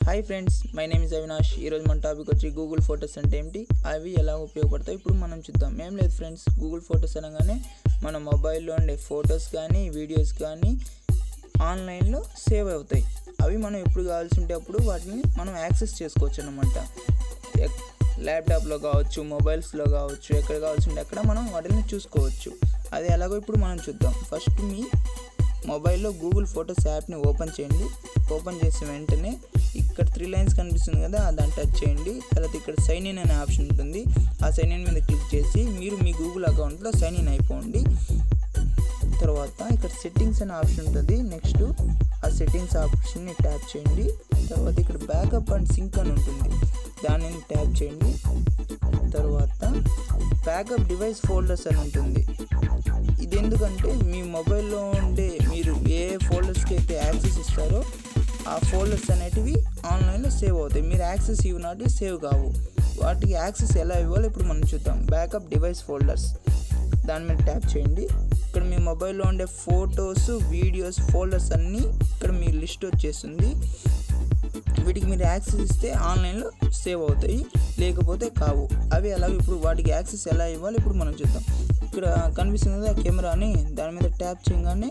Hi friends, my name is Avinash. ఈరోజు మన topic వచ్చి గూగుల్ ఫొటోస్ అంటే ఏంటి, అవి ఎలా ఉపయోగపడతాయి ఇప్పుడు మనం చూద్దాం. ఏం లేదు ఫ్రెండ్స్, గూగుల్ ఫొటోస్ అనగానే మన మొబైల్లో ఉండే ఫొటోస్ కానీ వీడియోస్ కానీ ఆన్లైన్లో సేవ్ అవుతాయి. అవి మనం ఎప్పుడు కావాల్సి ఉంటే అప్పుడు వాటిని మనం యాక్సెస్ చేసుకోవచ్చు అన్నమాట. ల్యాప్టాప్లో కావచ్చు, మొబైల్స్లో కావచ్చు, ఎక్కడ కావాల్సి ఉంటే అక్కడ మనం వాటిని చూసుకోవచ్చు. అది ఎలాగో ఇప్పుడు మనం చూద్దాం. ఫస్ట్ మీ మొబైల్లో గూగుల్ ఫొటోస్ యాప్ని ఓపెన్ చేయండి. ఓపెన్ చేసిన వెంటనే ఇక్కడ 3 లైన్స్ కనిపిస్తుంది కదా, దాన్ని టచ్ చేయండి. తర్వాత ఇక్కడ సైన్ ఇన్ అనే ఆప్షన్ ఉంటుంది. ఆ సైన్ ఇన్ మీద క్లిక్ చేసి మీరు మీ గూగుల్ అకౌంట్లో సైన్ ఇన్ అయిపోండి. తర్వాత ఇక్కడ సెట్టింగ్స్ అనే ఆప్షన్ ఉంటుంది. నెక్స్ట్ ఆ సెట్టింగ్స్ ఆప్షన్ని ట్యాప్ చేయండి. తర్వాత ఇక్కడ బ్యాకప్ అండ్ సింక్ అని ఉంటుంది, దానిని ట్యాప్ చేయండి. తర్వాత బ్యాకప్ డివైస్ ఫోల్డర్స్ అని ఉంటుంది. ఇది ఎందుకంటే మీ మొబైల్లో ఉండే మీరు ఏ ఫోల్డర్స్కి అయితే యాక్సెస్ ఇస్తారో ఆ ఫోల్డర్స్ అనేటివి ఆన్లైన్లో సేవ్ అవుతాయి. మీరు యాక్సెస్ ఇవ్వనాటి సేవ్ కావు. వాటికి యాక్సెస్ ఎలా ఇవ్వాలో ఇప్పుడు మనం చూద్దాం. బ్యాకప్ డివైస్ ఫోల్డర్స్, దాని మీద ట్యాప్ చేయండి. ఇక్కడ మీ మొబైల్లో ఉండే ఫొటోస్, వీడియోస్, ఫోల్డర్స్ అన్నీ ఇక్కడ మీ లిస్ట్ వచ్చేస్తుంది. వీటికి మీరు యాక్సెస్ ఇస్తే ఆన్లైన్లో సేవ్ అవుతాయి, లేకపోతే కావు. అవి అలాగే ఇప్పుడు వాటికి యాక్సెస్ ఎలా ఇవ్వాలి ఇప్పుడు మనం చూద్దాం. ఇక్కడ కనిపిస్తుంది కదా కెమెరా అని, దాని మీద ట్యాప్ చేయగానే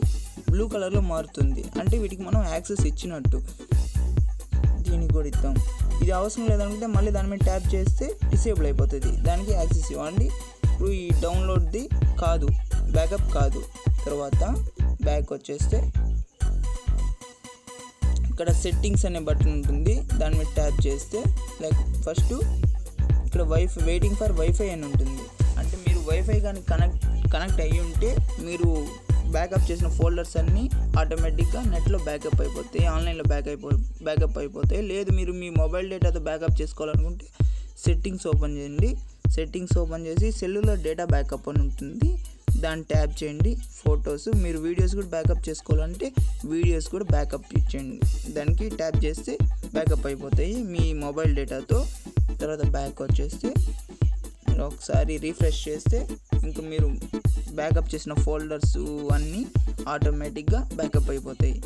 బ్లూ కలర్లో మారుతుంది, అంటే వీటికి మనం యాక్సెస్ ఇచ్చినట్టు. దీనికి కూడా ఇద్దాం. ఇది అవసరం లేదనుకుంటే మళ్ళీ దాని మీద ట్యాప్ చేస్తే డిసేబుల్ అయిపోతుంది, దానికి యాక్సెస్ ఇవ్వండి. ఇప్పుడు ఈ డౌన్లోడ్ది కాదు, బ్యాకప్ కాదు. తర్వాత బ్యాక్ వచ్చేస్తే ఇక్కడ సెట్టింగ్స్ అనే బటన్ ఉంటుంది, దాని మీద ట్యాప్ చేస్తే ఫస్ట్ ఇక్కడ వెయిటింగ్ ఫర్ వైఫై అని ఉంటుంది. అంటే మీరు వైఫై కానీ కనెక్ట్ అయ్యి ఉంటే మీరు బ్యాకప్ చేసిన ఫోల్డర్స్ అన్నీ ఆటోమేటిక్గా నెట్లో బ్యాకప్ అయిపోతాయి, ఆన్లైన్లో బ్యాకప్ అయిపోతాయి. లేదు మీరు మీ మొబైల్ డేటాతో బ్యాకప్ చేసుకోవాలనుకుంటే సెట్టింగ్స్ ఓపెన్ చేయండి. సెట్టింగ్స్ ఓపెన్ చేసి సెల్యులర్ డేటా బ్యాకప్ అని ఉంటుంది, దాన్ని ట్యాప్ చేయండి. ఫొటోస్, మీరు వీడియోస్ కూడా బ్యాకప్ చేసుకోవాలంటే వీడియోస్ కూడా బ్యాకప్ ఇచ్చేయండి. దానికి ట్యాప్ చేస్తే బ్యాకప్ అయిపోతాయి మీ మొబైల్ డేటాతో. తర్వాత బ్యాక్ వచ్చేస్తే ఒకసారి రీఫ్రెష్ చేస్తే ఇంకా మీరు బ్యాకప్ చేసిన ఫోల్డర్స్ అన్నీ ఆటోమేటిక్గా బ్యాకప్ అయిపోతాయి.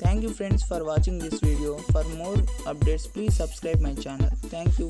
Thank you friends for watching this video. For more updates please subscribe my channel. Thank you.